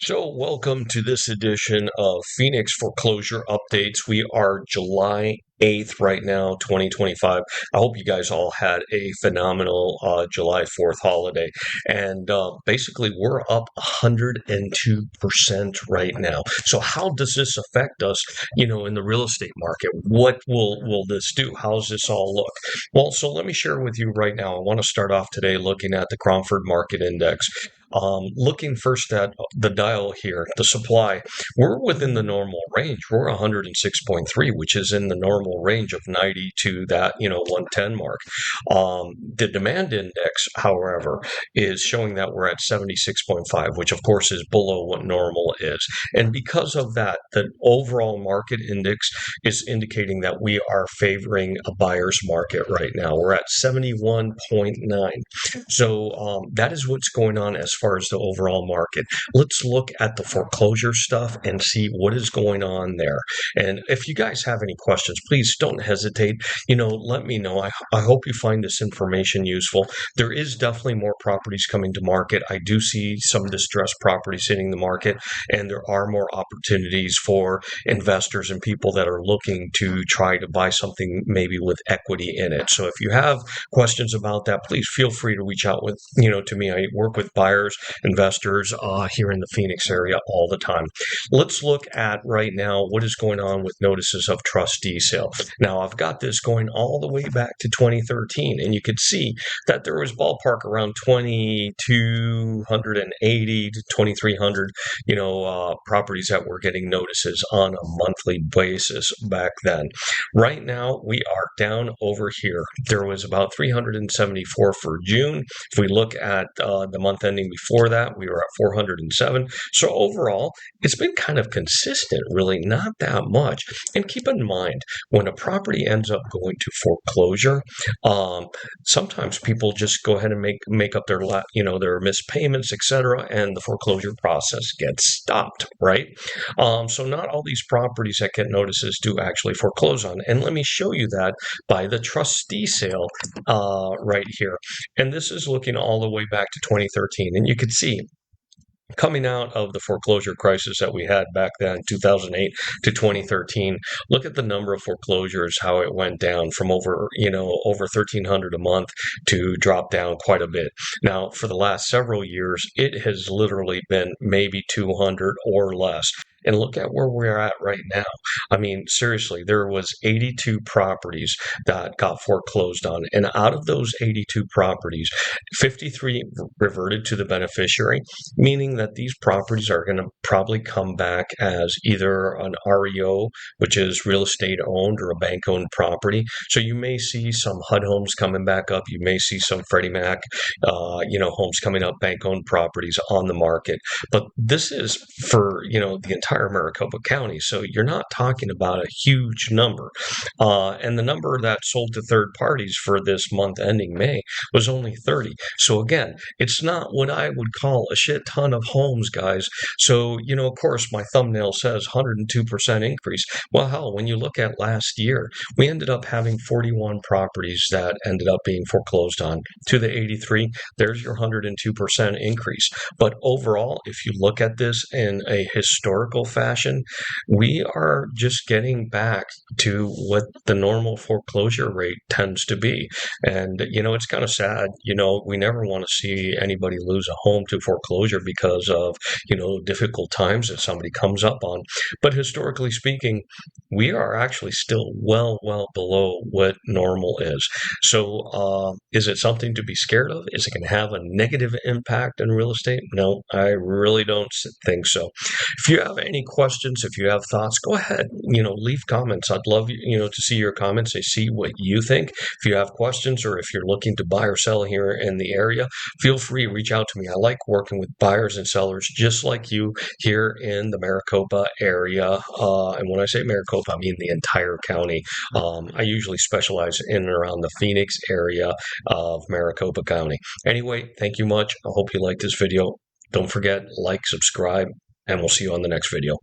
So, welcome to this edition of Phoenix Foreclosure Updates. We are July 8th right now, 2025. I hope you guys all had a phenomenal July 4th holiday. And basically, we're up 102% right now. So, how does this affect us, in the real estate market? What will this do? How's this all look? Well, so let me share with you right now. I want to start off today looking at the Cromford Market Index. Looking first at the dial here, the supply, we're within the normal range. We're 106.3, which is in the normal range of 90 to that, 110 mark. The demand index, however, is showing that we're at 76.5, which of course is below what normal is. And because of that, the overall market index is indicating that we are favoring a buyer's market right now. We're at 71.9. So that is what's going on as far as the overall market. Let's look at the foreclosure stuff and see what is going on there. And if you guys have any questions, please don't hesitate. Let me know. I hope you find this information useful. There is definitely more properties coming to market. I do see some distressed properties hitting the market, and there are more opportunities for investors and people that are looking to try to buy something maybe with equity in it. So if you have questions about that, please feel free to reach out to me. I work with buyers, investors here in the Phoenix area all the time. Let's look at right now what is going on with notices of trustee sale. Now, I've got this going all the way back to 2013, and you could see that there was ballpark around 2,280 to 2,300, properties that were getting notices on a monthly basis back then. Right now, we are down over here. There was about 374 for June. If we look at the month ending before that, we were at 407. So overall, it's been kind of consistent, really, not that much. And keep in mind, when a property ends up going to foreclosure, sometimes people just go ahead and make up their missed payments, etc., and the foreclosure process gets stopped, right? So not all these properties that get notices do actually foreclose on. And let me show you that by the trustee sale right here. And this is looking all the way back to 2013. And you can see coming out of the foreclosure crisis that we had back then, 2008 to 2013, look at the number of foreclosures, how it went down from over 1,300 a month to drop down quite a bit. Now, for the last several years, it has literally been maybe 200 or less. And look at where we're at right now. I mean, seriously, there was 82 properties that got foreclosed on. And out of those 82 properties, 53 reverted to the beneficiary, meaning that these properties are going to probably come back as either an REO, which is real estate owned, or a bank owned property. So you may see some HUD homes coming back up. You may see some Freddie Mac, homes coming up, bank owned properties on the market. But this is for, the entire Maricopa County. So you're not talking about a huge number. And the number that sold to third parties for this month ending May was only 30. So again, it's not what I would call a shit ton of homes, guys. So, of course, my thumbnail says 102% increase. Well, hell, when you look at last year, we ended up having 41 properties that ended up being foreclosed on. To the 83, there's your 102% increase. But overall, if you look at this in a historical fashion, we are just getting back to what the normal foreclosure rate tends to be. And, it's kind of sad. We never want to see anybody lose a home to foreclosure because of, difficult times that somebody comes up on. But historically speaking, we are actually still well below what normal is. So is it something to be scared of? Is it going to have a negative impact in real estate? No, I really don't think so. If you have any questions, if you have thoughts, go ahead, leave comments. I'd love, to see your comments. I see what you think. If you have questions, or if you're looking to buy or sell here in the area, feel free to reach out to me. I like working with buyers and sellers just like you here in the Maricopa area. And when I say Maricopa, I mean the entire county. I usually specialize in and around the Phoenix area of Maricopa County. Anyway, thank you much. I hope you liked this video. Don't forget, like, subscribe, and we'll see you on the next video.